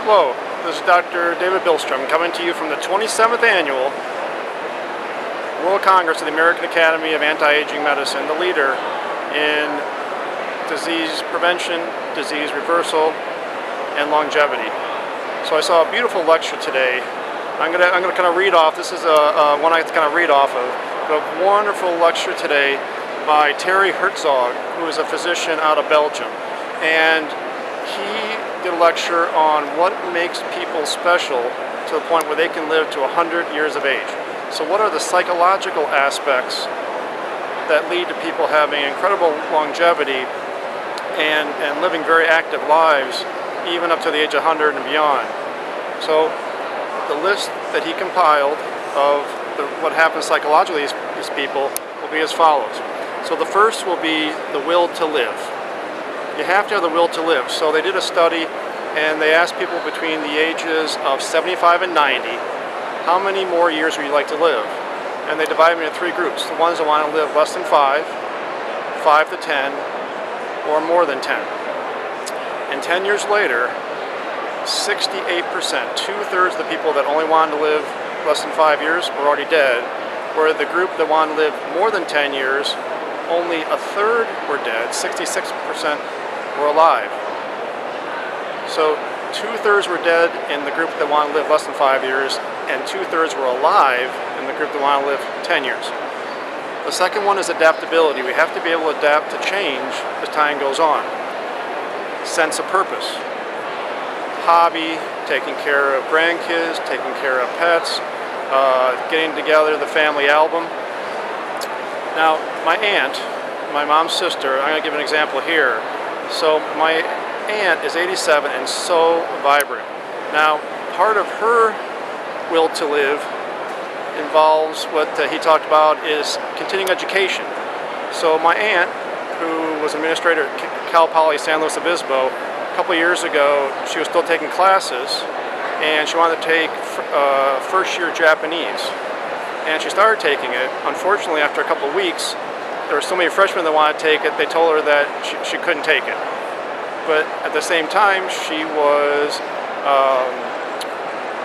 Hello, this is Dr. David Billstrom coming to you from the 27th Annual World Congress of the American Academy of Anti-Aging Medicine, the leader in disease prevention, disease reversal, and longevity. So I saw a beautiful lecture today. I'm gonna kind of read off. This is one I kind of read off of. A wonderful lecture today by Terry Herzog, who is a physician out of Belgium, and he did a lecture on what makes people special to the point where they can live to 100 years of age. So what are the psychological aspects that lead to people having incredible longevity and living very active lives even up to the age of 100 and beyond? So the list that he compiled of what happens psychologically to these people will be as follows. So the first will be the will to live. You have to have the will to live. So they did a study and they asked people between the ages of 75 and 90, how many more years would you like to live? And they divided them into three groups. The ones that want to live less than 5, 5 to 10, or more than 10. And 10 years later, 68%, 2/3 of the people that only wanted to live less than 5 years were already dead, where the group that wanted to live more than 10 years, only 1/3 were dead, 66% were alive. So 2/3 were dead in the group that wanted to live less than 5 years, and 2/3 were alive in the group that wanted to live 10 years. The second one is adaptability. We have to be able to adapt to change as time goes on. Sense of purpose. Hobby, taking care of grandkids, taking care of pets, getting together the family album. Now, my aunt, my mom's sister, I'm going to give an example here. So my aunt is 87 and so vibrant. Now, part of her will to live involves what he talked about is continuing education. So my aunt, who was administrator at Cal Poly San Luis Obispo, a couple of years ago, she was still taking classes and she wanted to take first year Japanese. And she started taking it. Unfortunately, after a couple of weeks, there were so many freshmen that wanted to take it, they told her that she couldn't take it. But at the same time, she was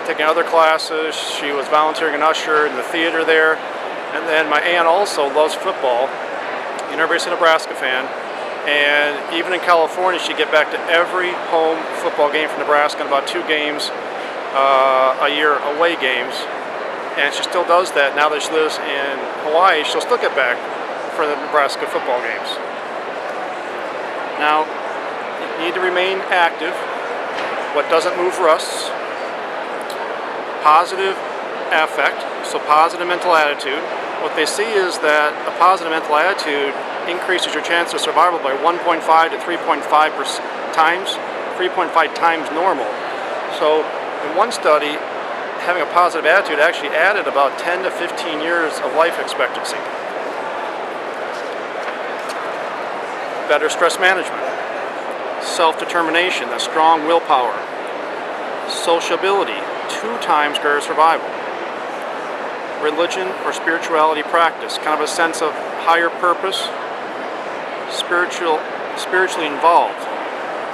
taking other classes, she was volunteering an usher in the theater there, and then my aunt also loves football, University of Nebraska fan, and even in California, she'd get back to every home football game for Nebraska and about 2 games a year, away games, and she still does that. Now that she lives in Hawaii, she'll still get back for the Nebraska football games. Now, you need to remain active. What doesn't move rusts. Positive affect, so positive mental attitude. What they see is that a positive mental attitude increases your chance of survival by 1.5 to 3.5 times normal. So in one study, having a positive attitude actually added about 10 to 15 years of life expectancy. Better stress management. Self-determination, that strong willpower. Sociability, 2 times greater survival. Religion or spirituality practice, kind of a sense of higher purpose, spiritually involved.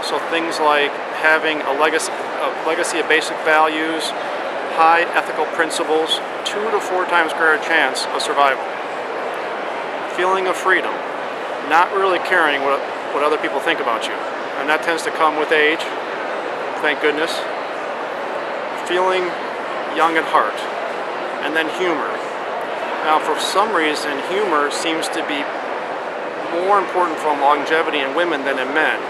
So things like having a legacy of basic values, high ethical principles, 2 to 4 times greater chance of survival. Feeling of freedom, not really caring what other people think about you. And that tends to come with age, thank goodness. Feeling young at heart. And then humor. Now, for some reason, humor seems to be more important for longevity in women than in men.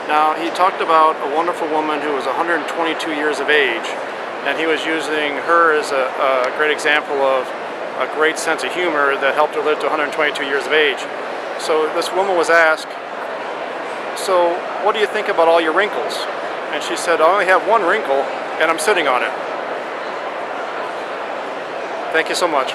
Now, he talked about a wonderful woman who was 122 years of age, and he was using her as a great example of a great sense of humor that helped her live to 122 years of age. So this woman was asked, so what do you think about all your wrinkles? And she said, I only have one wrinkle, and I'm sitting on it. Thank you so much.